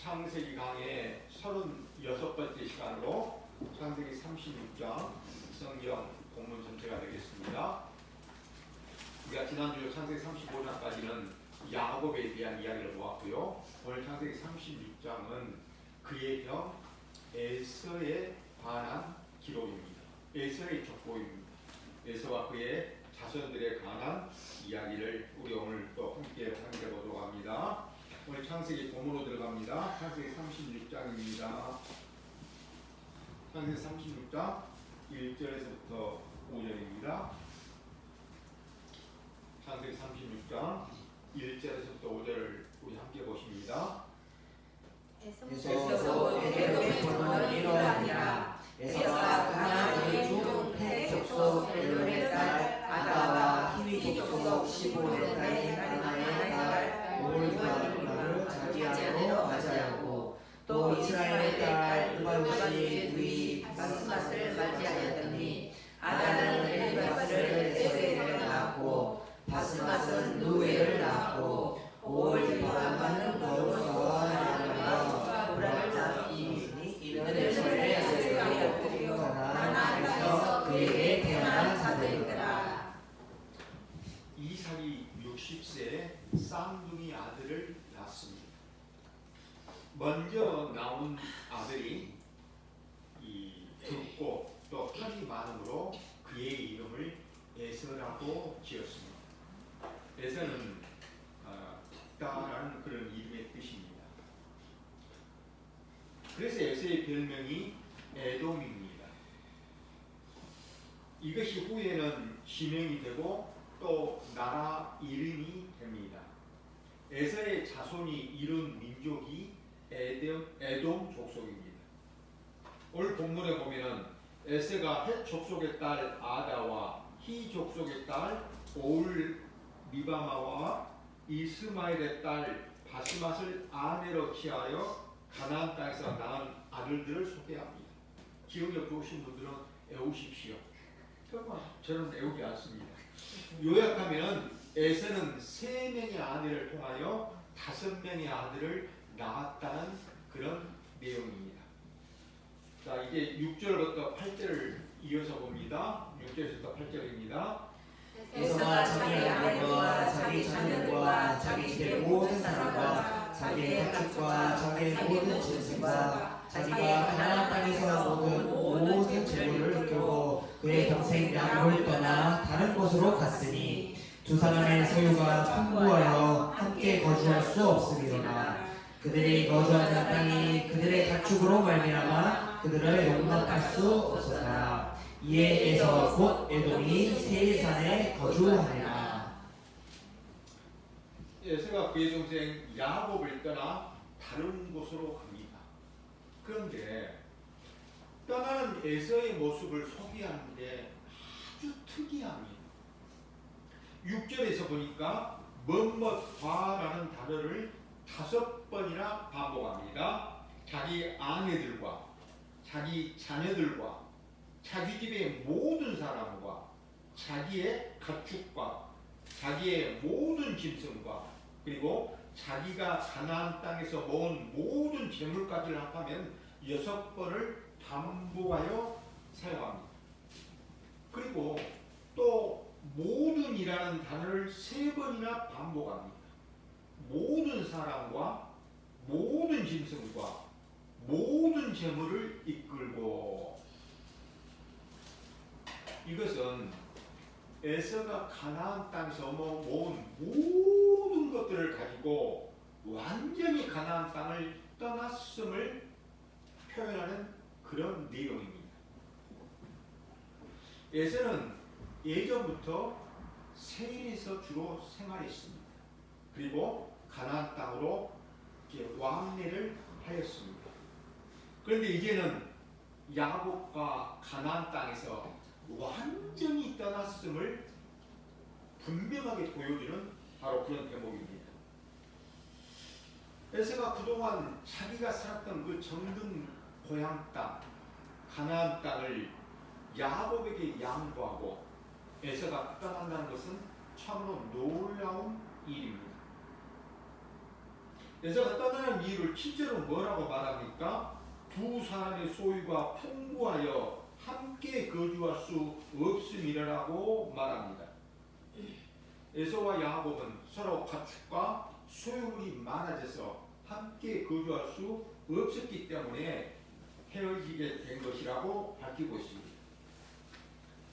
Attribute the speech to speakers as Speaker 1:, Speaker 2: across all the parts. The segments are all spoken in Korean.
Speaker 1: 창세기 강의 36번째 시간으로 창세기 36장 성경 본문 전체가 되겠습니다. 우리가 지난주 창세기 35장까지는 야곱에 대한 이야기를 보았고요. 오늘 창세기 36장은 그의 형 에서에 관한 기록입니다. 에서의 족보입니다. 에서와 그의 자손들에 관한 이야기를 우리 오늘 또 함께 확인해 보도록 합니다. 오늘 창세기 본문으로 들어갑니다. 창세기 36장입니다. 창세기 36장 1절에서부터 5절입니다. 창세기 36장 1절에서부터 5절을 우리 함께 보십니다.
Speaker 2: 에서서 에돔의 번호는 이러하니라. 에서가 가나안의 종 헷 족속 엘론의 딸 아다와 히위 족속 시므온의 딸 가리나의 딸 오홀바를 자기 아내로 맞이하고 또 이스라엘의 딸 우발못이 누이 바스맛을 맞이하였더니 아다는 엘리바스를 에서에게 낳았고 바스맛은 누에를 낳았고 오홀바는 거울과 하나님과 보라를 낳았으니 이들은 원래 에서의 아들이요 가나안에서 그에게 태어난 자들이더라.
Speaker 1: 이삭이 60세에 쌍둥이 아들을 낳았습니다. 먼저 나온 아들이 굵고 또 털이 많으므로 그의 이름을 에서라고 지었습니다. 에서는 굵다라는 그런 이름의 뜻입니다. 그래서 에서의 별명이 에돔입니다. 이것이 후에는 지명이 되고 또 나라 이름이 됩니다. 에서의 자손이 이룬 민족이 에돔 족속입니다. 오늘 본문에 보면은 에서가 헷 족속의 딸 아다와 히 족속의 딸 오홀리바마와 이스마엘의 딸 바스맛을 아내로 취하여 가나안 땅에서 낳은 아들들을 소개합니다. 기억이 없으신 분들은 외우십시오. 저는 외우지 않습니다. 요약하면 에서는 3명의 아내를 통하여 5명의 아들을 낳았다는 그런 내용입니다. 자, 이제 6절부터 8절을 이어서 봅니다. 6절부터 8절입니다.
Speaker 2: 에서가 자기 아내들과 자기 자녀들과 자기 집의 모든 사람과 자기의 가축과 자기의 모든 짐승과 자기가 가나안 땅에서 모든 재물을 끄고 그의 동생 야곱을 떠나 다른 곳으로 갔으니 두 사람의 소유가 풍부하여 함께 거주할 수 없으리로다. 그들이 거주하는 땅이 그들의 가축으로 말미암아 그들을 용납할 수 없었다. 이에 에서 곧 에돔이 세일산에 거주하니라.
Speaker 1: 에서가 그의 동생 야곱을 떠나 다른 곳으로 갑니다. 그런데 떠나는 에서의 모습을 소개하는데 아주 특이합니다. 6절에서 보니까 뭐뭐과라는 단어를 5번이나 반복합니다. 자기 아내들과 자기 자녀들과 자기 집의 모든 사람과 자기의 가축과 자기의 모든 짐승과 그리고 자기가 가나안 땅에서 모은 모든 재물까지를 합하면 6번을 반복하여 사용합니다. 그리고 또 모든이라는 단어를 3번이나 반복합니다. 모든 사람과 모든 짐승과 모든 재물을 이끌고 이것은 에서가 가나안 땅에서 모은 모든 것들을 가지고 완전히 가나안 땅을 떠났음을 표현하는 그런 내용입니다. 에서는 예전부터 세일에서 주로 생활했습니다. 그리고 가나안 땅으로 왕래를 하였습니다. 그런데 이제는 야곱과 가나안 땅에서 완전히 떠났음을 분명하게 보여주는 바로 그런 대목입니다. 에서가 그동안 자기가 살았던 그 정든 고향 땅 가나안 땅을 야곱에게 양보하고 에서가 떠난다는 것은 참으로 놀라운 일입니다. 에서가 떠나는 이유를 7절은 뭐라고 말합니까? 두 사람의 소유가 풍부하여 함께 거주할 수 없음이라고 말합니다. 에서와 야곱은 서로 가축과 소유물이 많아져서 함께 거주할 수 없었기 때문에 헤어지게 된 것이라고 밝히고 있습니다.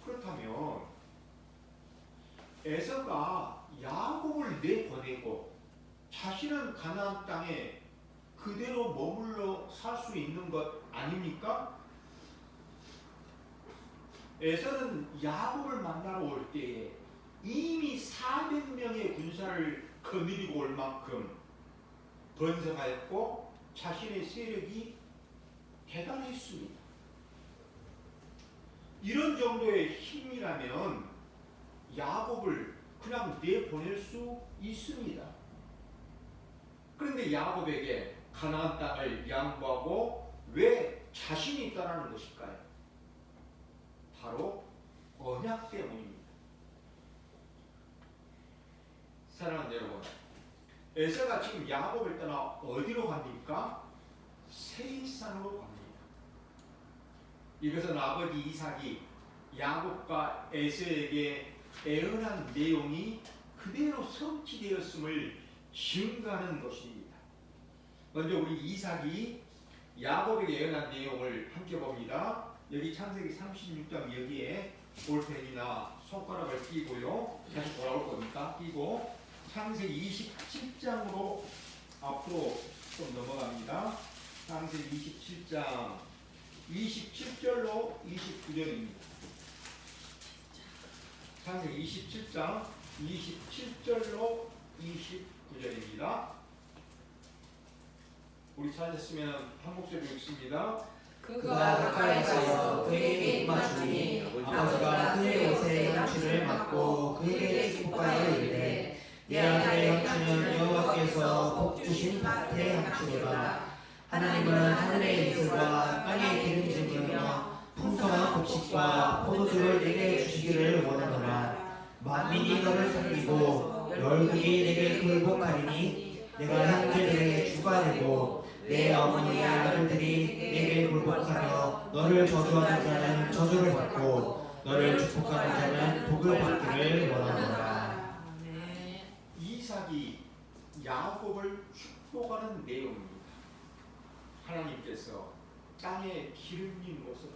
Speaker 1: 그렇다면 에서가 야곱을 내보내고 자신은 가나안 땅에 그대로 머물러 살 수 있는 것 아닙니까? 에서는 야곱을 만나러 올 때에 이미 400명의 군사를 거느리고 올 만큼 번성하였고 자신의 세력이 대단했습니다. 이런 정도의 힘이라면 야곱을 그냥 내보낼 수 있습니다. 그런데 야곱에게 가나안 땅을 양보하고 왜 자신이 떠나는 것일까요? 바로 언약 때문입니다. 사랑하는 여러분, 에서가 지금 야곱을 떠나 어디로 갑니까? 세일산으로 갑니다. 이것은 아버지 이삭이 야곱과 에서에게 애언한 내용이 그대로 성취되었음을 증거하는 것입니다. 먼저 우리 이삭이 야곱에게 애언한 내용을 함께 봅니다. 여기 창세기 36장 여기에 볼펜이나 손가락을 끼고요. 다시 돌아올 겁니까? 끼고 창세기 27장으로 앞으로 좀 넘어갑니다. 창세기 27장 27절로 29절입니다. 창세기 27장 27절로 29절입니다. 우리 찾았으면 한 목소리로 읽습니다.
Speaker 2: 그가 가까이서 그에게 입맞추니 아버지가 그의 옷에 향추를 맡고 그에게 축복하여 이르되 내 아들의 향추는 여호와께서 복 주신 밭의 향추로다. 하나님은 하늘의 이슬과 땅의 기름짐이며 풍성한 곡식과 포도주를 내게 주시기를 원하노라. 만민이 너를 섬기고 열국이 내게 굴복하리니 내가 형제들에게 주가 되고 내 어머니의 아들들이 내게 굴복하며 너를 저주하는 자는 저주를 받고 너를 축복하는 자는 복을 받기를 원하노라.
Speaker 1: 이삭이 야곱을 축복하는 내용입니다. 하나님께서 땅에 기름진 모습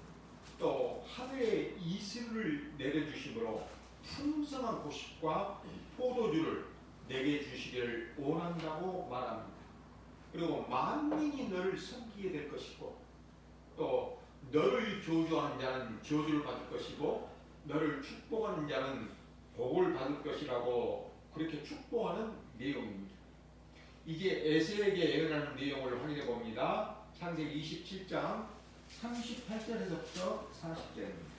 Speaker 1: 또 하늘에 이슬을 내려주심으로 풍성한 곡식과 포도주를 내게 주시기를 원한다고 말합니다. 그리고 만민이 너를 섬기게 될 것이고 또 너를 저주하는 자는 저주를 받을 것이고 너를 축복하는 자는 복을 받을 것이라고 그렇게 축복하는 내용입니다. 이게 에서에게 예언하는 내용을 확인해 봅니다. 창세기 27장 38절에서부터 40절입니다.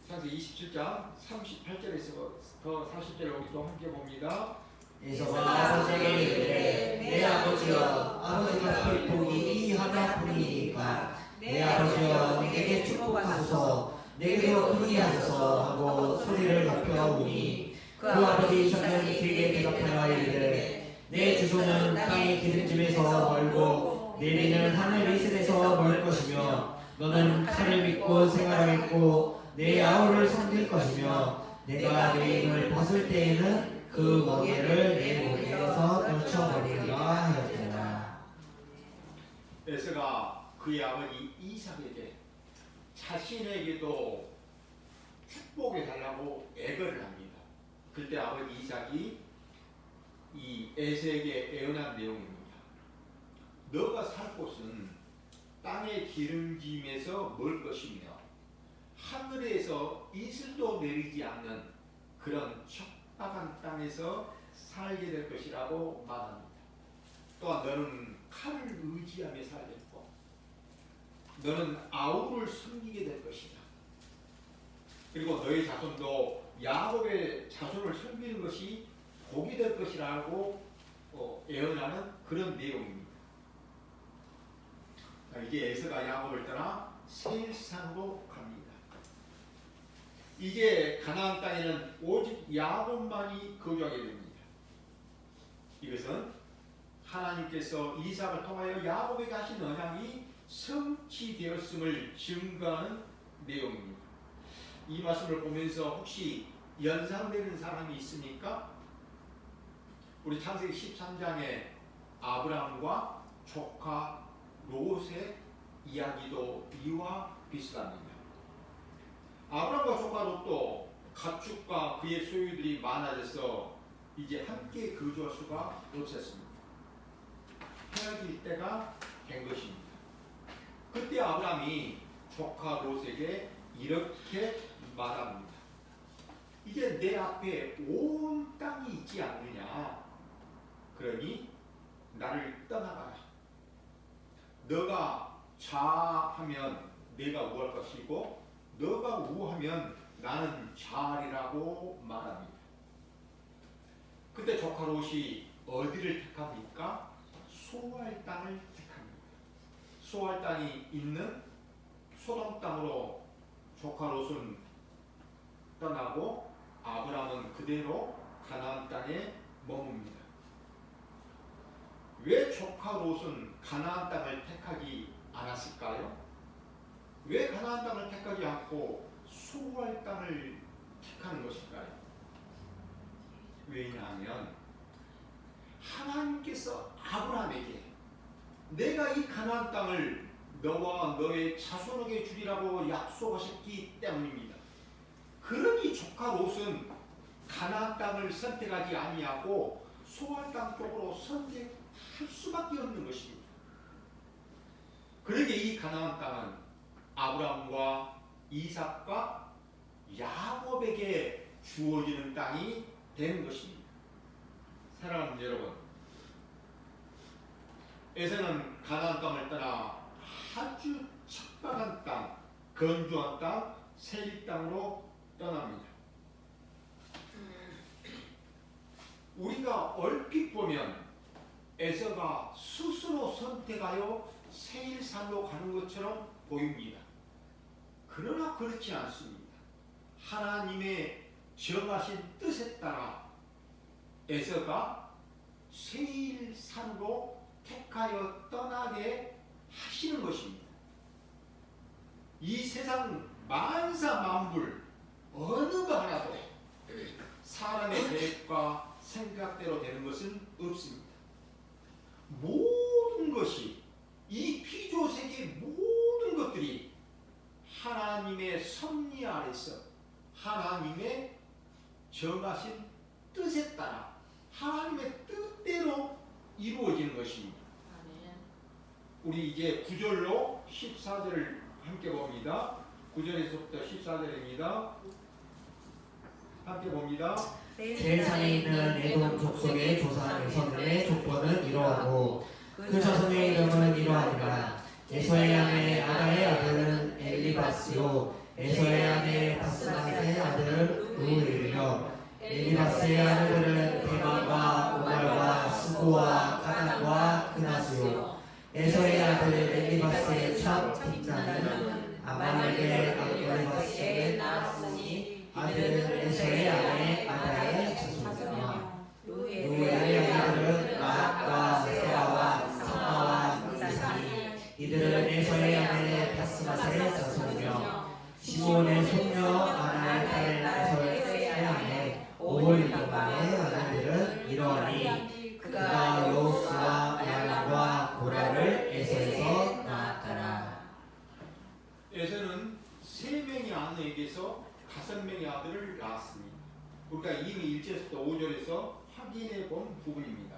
Speaker 1: 창세기 27장 38절에서부터 40절을 우리 또 함께 봅니다.
Speaker 2: 에서가 아버지에게 이르되 내 아버지여 아버지가 볼 복이 이 하나뿐이니까 내 아버지여 내게 축복하소서 내게도 크게 하소서 하고 소리를 높여 우니 그 아버지 이삭은 그에게 대답하여 이르되 내 주소는 땅의 기름짐에서 멀고 내리는 하늘 이슬에서 멀 것이며 너는 칼을 믿고 생활하겠고 내 아우를 섬길 것이며 내가 내 힘을 벗을 때에는 그 멍에를 내 목에서 떨쳐버리리라 하였더라.
Speaker 1: 에서가 그의 아버지 이삭에게 자신에게도 축복해 달라고 애걸을 합니다. 그때 아버지 이삭이 이 에서에게 애언한 내용입니다. 너가 살 곳은 땅의 기름짐에서 멀 것이며 하늘에서 이슬도 내리지 않는 그런 척박한 땅에서 살게 될 것이라고 말합니다. 또한 너는 칼을 의지하며 살겠고 너는 아우를 섬기게 될 것이다. 그리고 너의 자손도 야곱의 자손을 섬기는 것이 복이 될 것이라고 예언하는 그런 내용입니다. 이제 에서가 야곱을 떠나 세일산으로 갑니다. 이제 가나안 땅에는 오직 야곱만이 거주하게 됩니다. 이것은 하나님께서 이삭을 통하여 야곱에게 하신 언약이 성취되었음을 증거하는 내용입니다. 이 말씀을 보면서 혹시 연상되는 사람이 있습니까? 우리 창세기 13장에 아브라함과 조카 롯의 이야기도 이와 비슷합니다. 아브라함과 조카 롯도 가축과 그의 소유들이 많아져서 이제 함께 거주할 수가 없었습니다. 헤어질 때가 된 것입니다. 그때 아브라함이 조카 롯에게 이렇게 말합니다. 이제 내 앞에 온 땅이 있지 않느냐? 그러니 나를 떠나가라. 너가 좌하면 내가 우할 것이고 너가 우하면 나는 좌하리라고 말합니다. 그때 조카 롯이 어디를 택합니까? 소알 땅을 택합니다. 소알 땅이 있는 소돔 땅으로 조카 롯은 떠나고 아브라함은 그대로 가나안 땅에 머뭅니다. 왜 조카 롯은 가나안 땅을 택하지 않았을까요? 왜 가나안 땅을 택하지 않고 소알 땅을 택하는 것일까요? 왜냐하면 하나님께서 아브라함에게 내가 이 가나안 땅을 너와 너의 자손에게 주리라고 약속하셨기 때문입니다. 그러니 조카 롯은 가나안 땅을 선택하지 아니하고 소알 땅 쪽으로 선택할 수밖에 없는 것입니다. 그러기에 이 가나안 땅은 아브라함과 이삭과 야곱에게 주어지는 땅이 되는 것입니다. 사랑하는 여러분, 에서는 가나안 땅을 떠나 아주 척박한 땅, 건조한 땅, 세일 땅으로 떠납니다. 우리가 얼핏 보면 에서가 스스로 선택하여 세일산로 가는 것처럼 보입니다. 그러나 그렇지 않습니다. 하나님의 정하신 뜻에 따라 에서가 세일산으로 택하여 떠나게 하시는 것입니다. 이 세상 만사 만물 어느 거 하나도 사람의 계획과 생각대로 되는 것은 없습니다. 모든 것이 이 피조세계 모든 것들이 하나님의 섭리 아래서 하나님의 정하신 뜻에 따라 하나님의 뜻대로 이루어지는 것입니다. 우리 이제 9절로 14절을 함께 봅니다. 9절에서부터 14절입니다. 함께 봅니다.
Speaker 2: 세상에 있는 에돔 족속의 조상의 조건은 이러하고 그 자손의 이름은 이러하니라. 에서의 아내 아다의 아들은 엘리바스요 에서의 아내 바스맛의 아들 우엘이며 엘리바스의 아들들은 대만과 오말과 스고와 가난과 그나스요 에서의 아들 엘리바스의 첫 뒷자는 아말렉의 엘리바스의 낳았으니 아들은 에서의 아내 아다의 자손이며 루엘의 아들은 라합과 세라와 사마와 미사니 이들은 에서의 아내 바스맛의 자손이며 시몬의 손녀 아나의 딸 에서의 아내 오홀리바의 아들들은 이러하니 그가 여호수와 야란과 고라를 에서에서 낳았더라.
Speaker 1: 에서는 3명의 아내에게서 5명의 아들을 낳았습니다. 우리가 이미 1절에서 5절에서 확인해 본 부분입니다.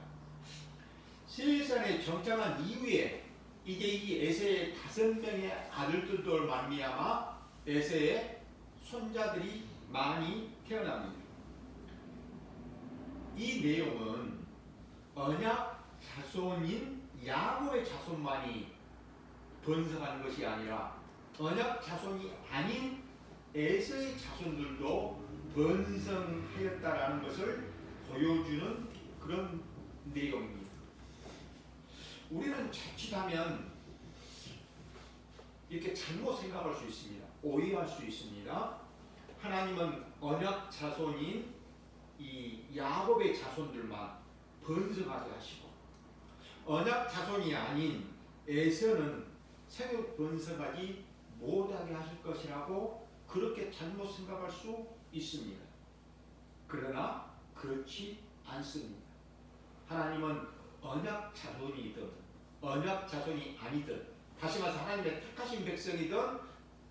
Speaker 1: 세일산에 정착한 이후에 이제 이 에서의 5명의 아들들도 말미암아 에서의 손자들이 많이 태어납니다. 이 내용은 언약 자손인 야곱의 자손만이 번성하는 것이 아니라 언약 자손이 아닌 에서의 자손들도 번성하였다라는 것을 보여주는 그런 내용입니다. 우리는 자칫하면 이렇게 잘못 생각할 수 있습니다. 오해할 수 있습니다. 하나님은 언약 자손인 이 야곱의 자손들만 번성하게 하시고 언약 자손이 아닌 에서는 생육 번성하지 못하게 하실 것이라고 그렇게 잘못 생각할 수 있습니다. 그러나 그렇지 않습니다. 하나님은 언약 자손이든 언약 자손이 아니든, 다시 말해서 하나님의 택하신 백성이든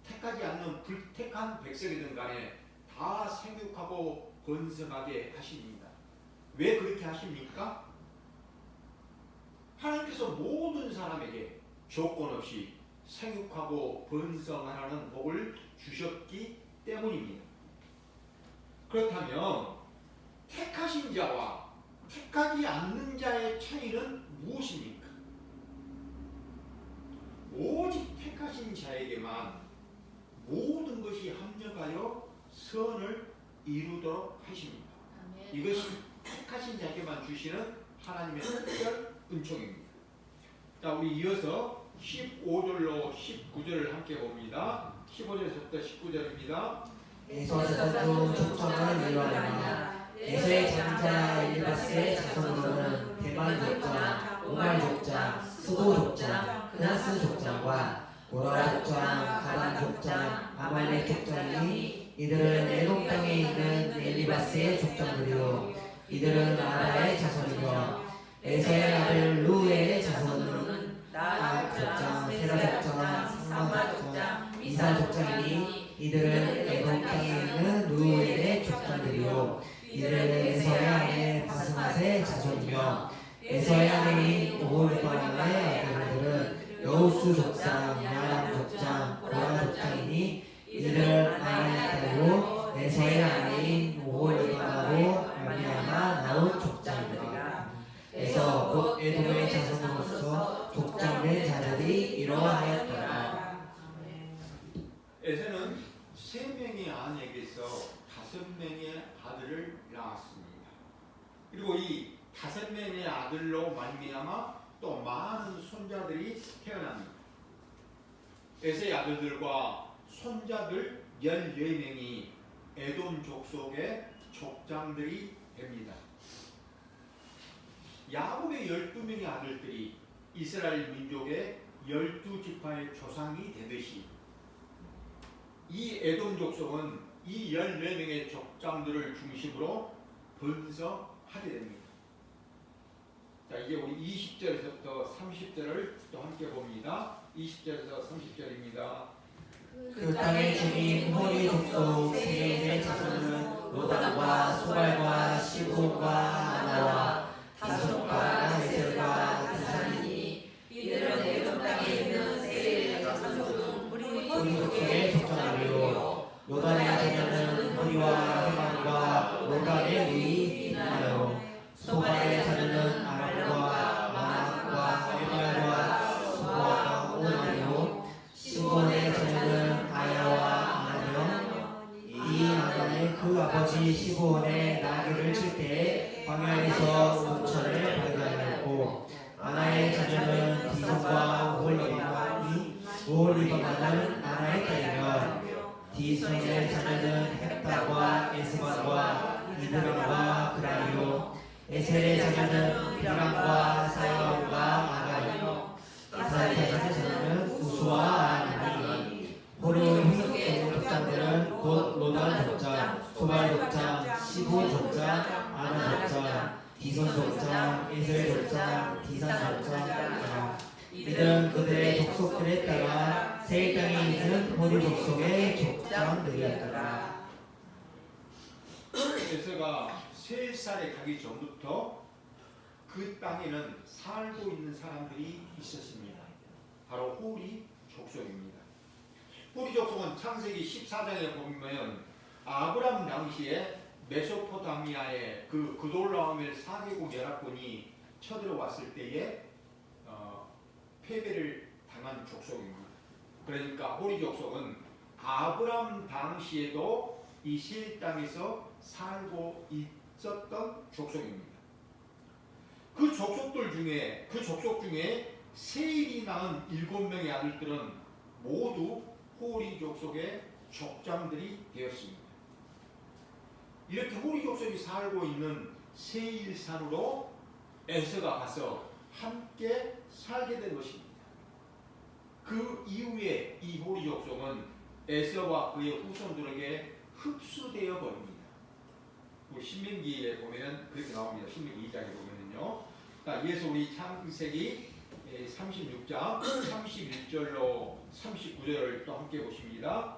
Speaker 1: 택하지 않는 불택한 백성이든 간에 다 생육하고 번성하게 하십니다. 왜 그렇게 하십니까? 하나님께서 모든 사람에게 조건 없이 생육하고 번성하라는 복을 주셨기 때문입니다. 그렇다면 택하신 자와 택하지 않는 자의 차이는 무엇입니까? 오직 택하신 자에게만 모든 것이 합력하여 선을 이루도록 하십니다. 이것이 택하신 자에게만 주시는 하나님의 특별 은총입니다. 자, 우리 이어서 15절로 19절을 함께 봅니다. 15절에서부터 19절입니다.
Speaker 2: 에서도 족장을 이루하리라. 에서의 장자 엘리바스의 자손으로는 대만 족장, 오말 족장, 스고 족장, 그나스 족장과 고라 족장, 가단 족장, 아말렉 족장이니 이들은 에돔 땅에 있는 엘리바스의 족장들이요 이들은 아라의 자손이며 에서의 아들 루의 자손으로는 나아 족장, 세라 족장, 상마 족장, 미사 족장이니 이들은 에돔 땅에 있는 루엘의 족장들이요 이들은 에서의 아내 바스맛의 자손이며 에서의 아내인 오홀바람의 아들들은 여우수 족장, 야람 족장, 고라 족장이니 이들은 아나의 딸로 에서의 아내인 오홀바람으로 말미암아 나온 족장들이라. 에서 곧 에돔의 자손으로서 족장된 자들이 이러하였더라.
Speaker 1: 에서는 3명의 아내에게서 5명의 아들을 낳았습니다. 그리고 이 5명의 아들로 말미암아 또 많은 손자들이 태어납니다. 에서의 아들들과 손자들 14명이 에돔 족속의 족장들이 됩니다. 야곱의 12명의 아들들이 이스라엘 민족의 12지파의 조상이 되듯이 이 에돔 족속은 이 14명의 족장들을 중심으로 번성하게 됩니다. 자, 이제 우리 20절에서부터 30절을 또 함께 봅니다. 20절에서 30절입니다.
Speaker 2: 그 땅의 주민 호리 족속 세겜의 자손은 로단과 소발과 시브온과 아나와 다손과 에셀과 디산이니
Speaker 3: 이들은 에돔 땅에 있는 세일의 자손
Speaker 2: 호리 족속의 족장이요 로단의 자녀는 호리와 헤만과 로단의 누이 디나요 소발의 자녀는 아말과 마낙과 에발과 수고와 오나요 시몬의 자녀는 아야와 아나며 이 아나는 그 아버지 시브온의 나귀를 칠 때에 광야에서 온천을 발견하였고 아나의 자녀는 디손과 오홀리바마니 오홀리바마는 아나의 딸이며 디손의 자녀는 헵다과 에스반과 이드람과 그라리오 에셀의 자녀는 비람과 사이온과 아가리오 이사의 자녀는 우수와 아니니 호르 족속 족장들은 곧 로단 족장, 소발 족장, 시부 족장, 아나 족장, 디손 족장, 에셀 족장, 디산 족장이라. 이들은 그들의 족속들에 따라 세일 땅에 있는 호르 족속의 족장들이었더라.
Speaker 1: 에서가 3살에 가기 전부터 그 땅에는 살고 있는 사람들이 있었습니다. 바로 호리 족속입니다. 호리 족속은 창세기 14장에 보면 아브람 당시에 메소포타미아의 그 그돌라오멜 4개국 연합군이 쳐들어왔을 때에 패배를 당한 족속입니다. 그러니까 호리 족속은 아브람 당시에도 이 세일 땅에서 살고 있었던 족속입니다. 그 족속 중에 세일이 낳은 7명의 아들들은 모두 호리 족속의 족장들이 되었습니다. 이렇게 호리 족속이 살고 있는 세일산으로 에서가 가서 함께 살게 된 것입니다. 그 이후에 이 호리 족속은 에서와 그의 후손들에게 흡수되어 버립니다. 신명기에 보면 그렇게 나옵니다. 신명기 2장에 보면은요. 이어서 우리 창세기 36장 31절로 39절을 또 함께 보십니다.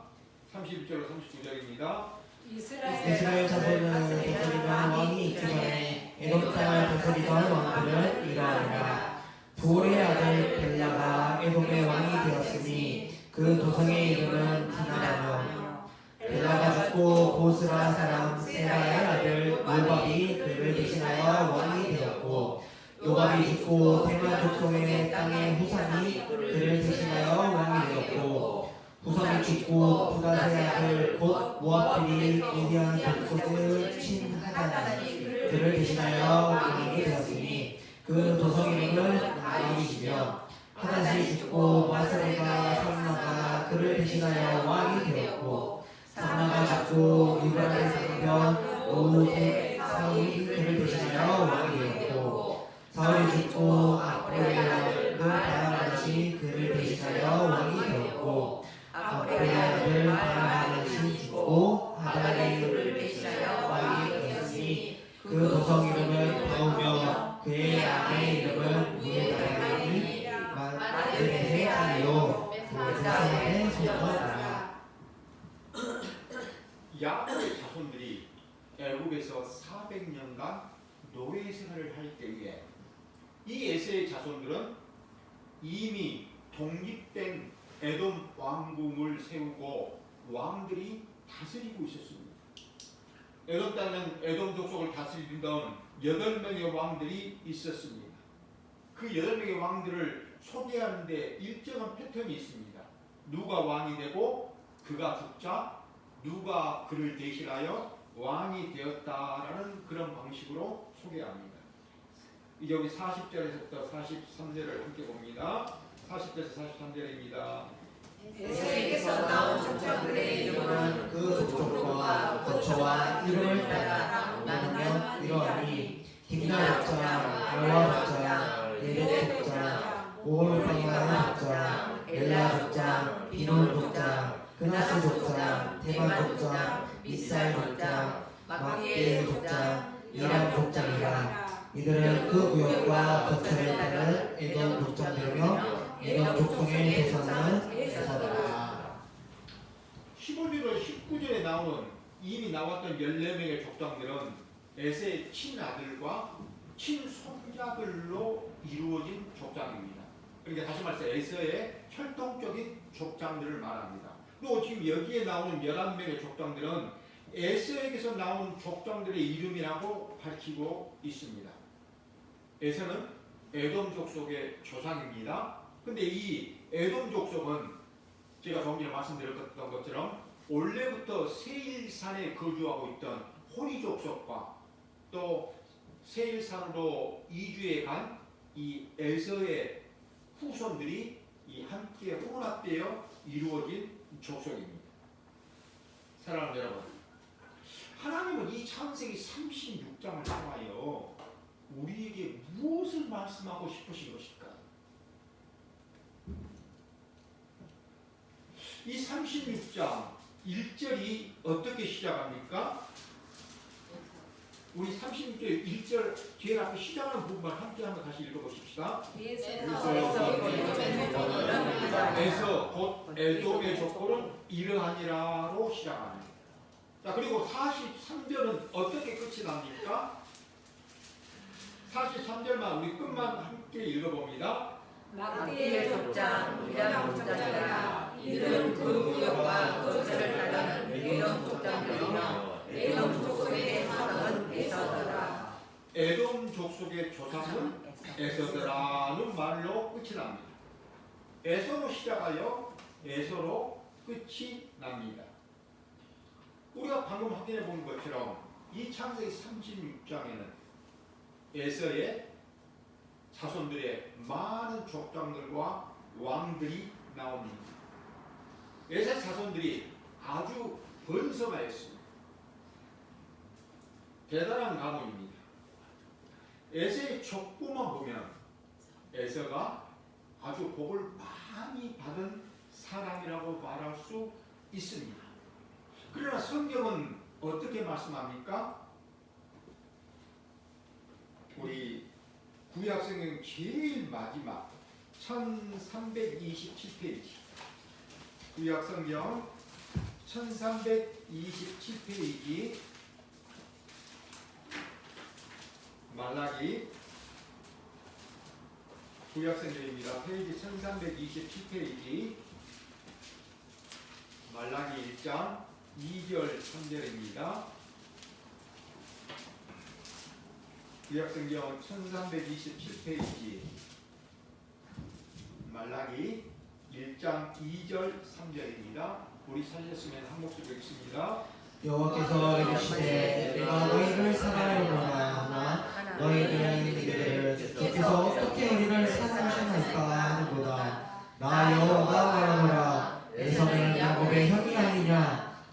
Speaker 1: 31절로 39절입니다.
Speaker 2: 이스라엘 자손은 다스리던 왕이 있기 전에 에돔 땅을 다스리던 왕들은 이러하니라. 부올의 아들 벨라가 에돔의 왕이 되었으니 그 도성의 이름은 디나라며 벨라가 죽고 보스라 사람 세라의 아들 요밥이 그를 대신하여 왕이 되었고 요밥이 죽고 대만 족속의 땅의 후삼이 그를 대신하여 왕이 되었고 후삼이 죽고 부다의 아들 곧 모압들이 미디안 족속을 친 하다니 그를 대신하여 왕이 되었으니 그 도성 이름은 나이시며 하다시 죽고 마사레가 삼나가 그를 대신하여 왕이 되었고 삼나가 죽고 유발의 상변 오세 사울이 그를 대신하여 왕이 되었고 사울이 죽고 아프레의 아들 바라다시 그를 대신하여 왕이 되었고 아프레의 아들 바라다시 죽고 하다리 그를 대신하여 왕이 되었으니 그 도성 이름은 바우며 그의 아내 이름은 무에다니 마르의 아니요 그사람의 소녀라.
Speaker 1: 야곱의 자손들이 애굽에서 400년간 노예 생활을 할 때에 이 에서의 자손들은 이미 독립된 에돔 왕궁을 세우고 왕들이 다스리고 있었습니다. 에돔 땅에는 에돔 족속을 다스리던 8명의 왕들이 있었습니다. 그 8명의 왕들을 소개하는데 일정한 패턴이 있습니다. 누가 왕이 되고 그가 죽자 누가 그를 대신하여 왕이 되었다라는 그런 방식으로 소개합니다. 이제 우리 40절에서부터 43절을 함께 봅니다. 40절에서 43절입니다.
Speaker 3: 에서에게서 나온 족장들의 이름은
Speaker 2: 그 족속과 거처와 이름을 따라 나누면 이러하니 디나 족장, 알와 족장, 예레 족장, 오홀방야 족장, 엘라 족장, 비논 족장, 그나스 족장, 대만 족장, 미살 족장, 막디엘 족장, 이란 족장이라. 이들은 그 구역과 거처를 따른 에돔 족장들이며 에돔 족속의 대상은 에서더라.
Speaker 1: 15절과 19절에 나오는 이미 나왔던 14명의 족장들은 에서의 친아들과 친손자들로 이루어진 족장입니다. 그러니까 다시 말해서 에서의 혈통적인 족장들을 말합니다. 그리고 지금 여기에 나오는 11명의 족장들은 에서에게서 나온 족장들의 이름이라고 밝히고 있습니다. 에서는 에돔 족속의 조상입니다. 근데 이 에돔 족속은 제가 조금 전에 말씀드렸던 것처럼 원래부터 세일산에 거주하고 있던 호리 족속과 또 세일산으로 이주해 간 이 에서의 후손들이 이 함께 혼합되어 이루어진 족속입니다. 사랑하는 여러분, 하나님은 이 창세기 36장을 통하여 우리에게 무엇을 말씀하고 싶으신 것일까? 이 36장 1절이 어떻게 시작합니까? 우리 36절 1절 제일 앞에 시작하는 부분만 함께 한번 다시 읽어보십시다. 에서 곧 에돔의 족보는 이러하니라로 시작합니다. 자, 그리고 43절은 어떻게 끝이 납니까? 43절만 우리 끝만 함께 읽어봅니다.
Speaker 3: 막디엘 족장, 이란 족장이라. 이들은 그 구역과 거처를 따르는 에돔 족장들이며 에돔 족속의 조상은 에서더라.
Speaker 1: 에돔 족속의 조상은 에서더라는 말로 끝이 납니다. 에서로 시작하여 에서로 끝이 납니다. 우리가 방금 확인해 본 것처럼 이 창세기 36장에는 에서의 자손들의 많은 족장들과 왕들이 나옵니다. 에서의 자손들이 아주 번성하였습니다. 대단한 가문입니다. 에서의 족보만 보면 에서가 아주 복을 많이 받은 사람이라고 말할 수 있습니다. 그러나 성경은 어떻게 말씀합니까? 우리 구약성경 제일 마지막 1327페이지, 구약성경 1327페이지, 말라기, 구약성경입니다. 페이지 1327페이지, 말라기 1장 2절 3절입니다. 구약성경 1327페이지, 말라기 1장 2절 3절입니다. 우리 살렸으면 한 목소리로 읽습니다.
Speaker 2: 여호와께서 이르시되 내가 너희를 사랑하노라 하나 너희는 이르기를 주께서 어떻게 우리를 사랑하셨나이까 하는도다. 나 여호와가 말하노라 에서는 야곱의 형이 아니냐.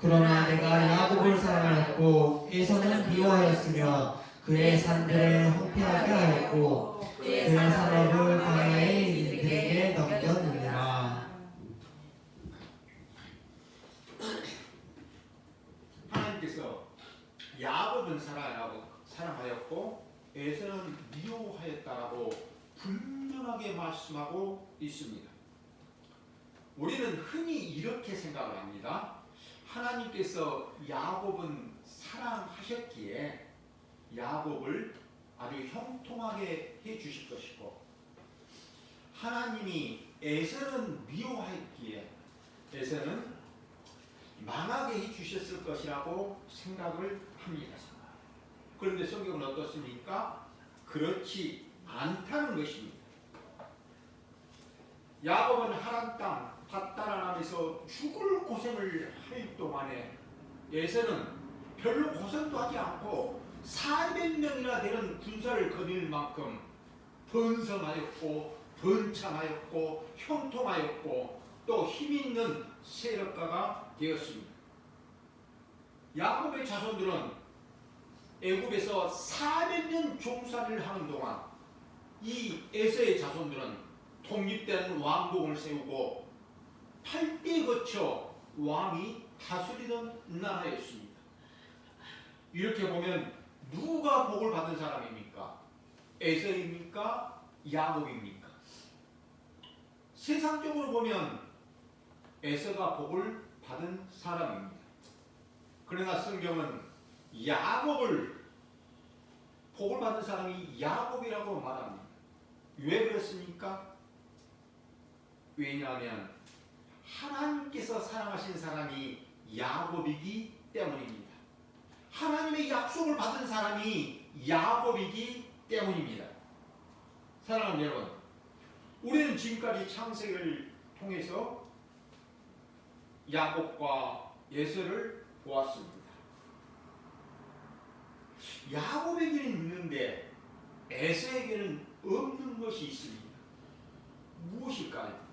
Speaker 2: 그러나 내가 야곱을 사랑하였고 에서는 미워하였으며 그의 산들을 황폐하게 하였고 그의 산업을 광야의 인들에게 넘겼느니라.
Speaker 1: 하나님께서 야곱은 사랑하였고 에서는 미워하였다라고 분명하게 말씀하고 있습니다. 우리는 흔히 이렇게 생각을 합니다. 하나님께서 야곱은 사랑하셨기에 야곱을 아주 형통하게 해 주실 것이고, 하나님이 에서는 미워했기에 에서는 망하게 해 주셨을 것이라고 생각을 합니다. 그런데 성경은 어떻습니까? 그렇지 않다는 것입니다. 야곱은 하란 땅 밧다란함에서 죽을 고생을 할 동안에 에서는 별로 고생도 하지 않고 400명이나 되는 군사를 거닐 만큼 번성하였고 번창하였고 형통하였고 또 힘있는 세력가가 되었습니다. 야곱의 자손들은 애굽에서 400년 종살이를 하는 동안 이 에서의 자손들은 독립된 왕국을 세우고 8대에 거쳐 왕이 다스리던 나라였습니다. 이렇게 보면 누가 복을 받은 사람입니까? 에서입니까? 야곱입니까? 세상적으로 보면 에서가 복을 받은 사람입니다. 그러나 성경은 야곱을 복을 받은 사람이 야곱이라고 말합니다. 왜 그렇습니까? 왜냐하면 하나님께서 사랑하신 사람이 야곱이기 때문입니다. 하나님의 약속을 받은 사람이 야곱이기 때문입니다. 사랑하는 여러분, 우리는 지금까지 창세기를 통해서 야곱과 에서를 보았습니다. 야곱에게는 있는데 에서에게는 없는 것이 있습니다. 무엇일까요?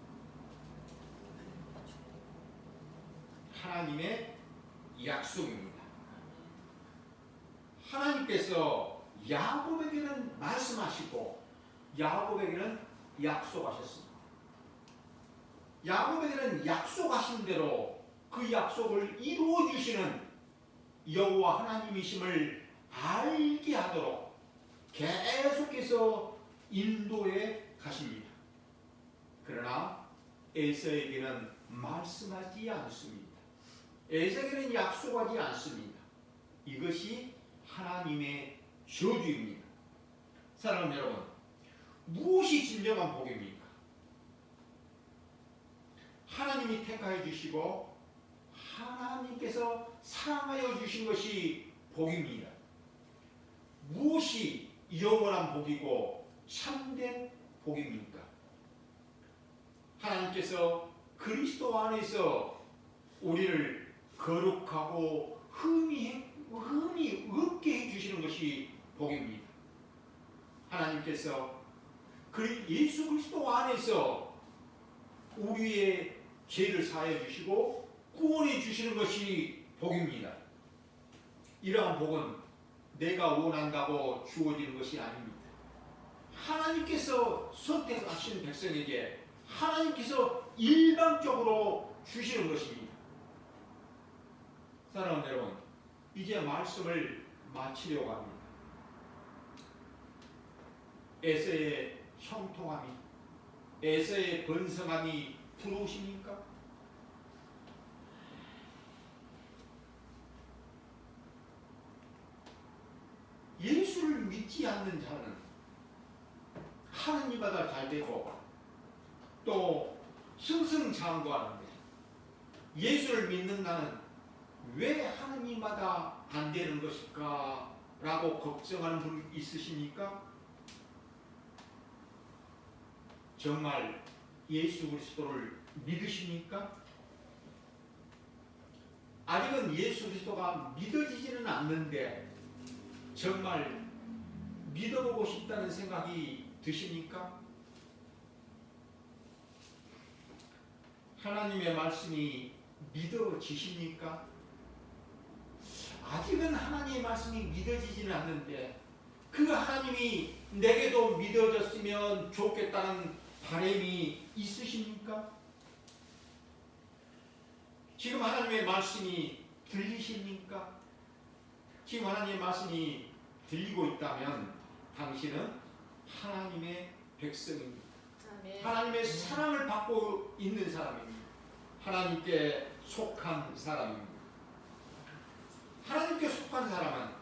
Speaker 1: 하나님의 약속입니다. 하나님께서 야곱에게는 말씀하시고 야곱에게는 약속하셨습니다. 야곱에게는 약속하신 대로 그 약속을 이루어 주시는 여호와 하나님이심을 알게 하도록 계속해서 인도해 가십니다. 그러나 에서에게는 말씀하지 않습니다. 에서에게는 약속하지 않습니다. 이것이 하나님의 저주입니다. 사랑하는 여러분, 무엇이 진정한 복입니까? 하나님이 택하여 주시고 하나님께서 사랑하여 주신 것이 복입니다. 무엇이 영원한 복이고 참된 복입니까? 하나님께서 그리스도 안에서 우리를 거룩하고 흠이 없게 해주시는 것이 복입니다. 하나님께서 예수 그리스도 안에서 우리의 죄를 사하여 주시고 구원해 주시는 것이 복입니다. 이러한 복은 내가 원한다고 주어지는 것이 아닙니다. 하나님께서 선택하신 백성에게 하나님께서 일방적으로 주시는 것입니다. 사랑하는 여러분, 이제 말씀을 마치려고 합니다. 에서의 형통함이, 에서의 번성함이 부러우십니까? 예수를 믿지 않는 자는 하느님보다 잘되고 또 승승장구하는데, 예수를 믿는 나는 왜 하느님마다 안 되는 것일까? 라고 걱정하는 분 있으십니까? 정말 예수 그리스도를 믿으십니까? 아직은 예수 그리스도가 믿어지지는 않는데 정말 믿어보고 싶다는 생각이 드십니까? 하나님의 말씀이 믿어지십니까? 아직은 하나님의 말씀이 믿어지지는 않는데 그 하나님이 내게도 믿어졌으면 좋겠다는 바람이 있으십니까? 지금 하나님의 말씀이 들리십니까? 지금 하나님의 말씀이 들리고 있다면 당신은 하나님의 백성입니다. 하나님의 사랑을 받고 있는 사람입니다. 하나님께 속한 사람입니다. 하나님께 속한 사람은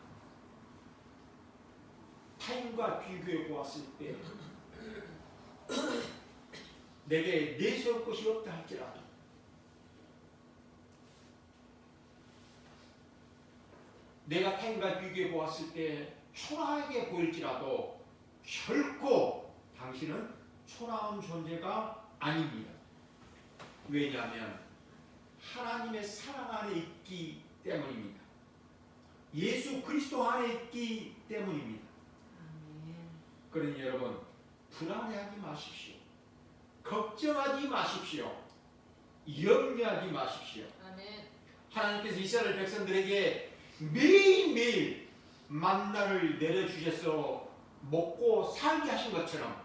Speaker 1: 타인과 비교해 보았을 때 내게 내세울 것이 없다 할지라도 내가 타인과 비교해 보았을 때 초라하게 보일지라도 결코 당신은 초라한 존재가 아닙니다. 왜냐하면 하나님의 사랑 안에 있기 때문입니다. 예수 그리스도 안에 있기 때문입니다. 그러니 여러분, 불안해하지 마십시오. 걱정하지 마십시오. 염려하지 마십시오. 하나님께서 이스라엘 백성들에게 매일매일 만나를 내려주셔서 먹고 살게 하신 것처럼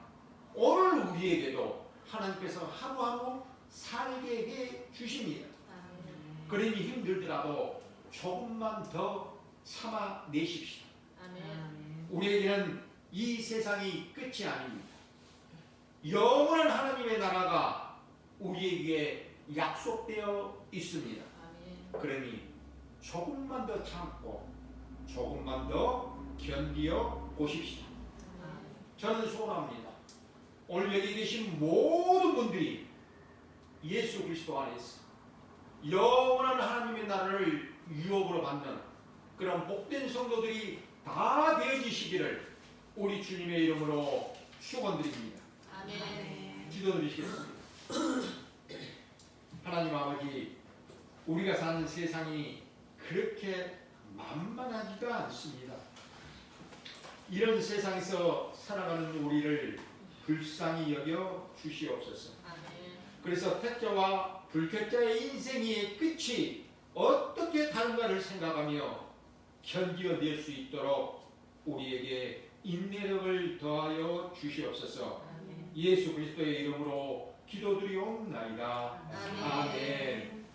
Speaker 1: 오늘 우리에게도 하나님께서 하루하루 살게 해 주십니다. 그러니 힘들더라도 조금만 더 참아내십시오. 우리에게는 이 세상이 끝이 아닙니다. 영원한 하나님의 나라가 우리에게 약속되어 있습니다. 그러니 조금만 더 참고 조금만 더 견디어 보십시오. 저는 소원합니다. 오늘 여기 계신 모든 분들이 예수 그리스도 안에서 영원한 하나님의 나라를 유업으로 받는 그런 복된 성도들이 다 되어지시기를 우리 주님의 이름으로 축원드립니다. 기도드리시겠습니다. 하나님 아버지, 우리가 사는 세상이 그렇게 만만하지가 않습니다. 이런 세상에서 살아가는 우리를 불쌍히 여겨 주시옵소서. 그래서 택자와 불택자의 인생의 끝이 어떻게 다른가를 생각하며 견디어낼 수 있도록 우리에게 인내력을 더하여 주시옵소서. 예수 그리스도의 이름으로 기도드리옵나이다. 아멘.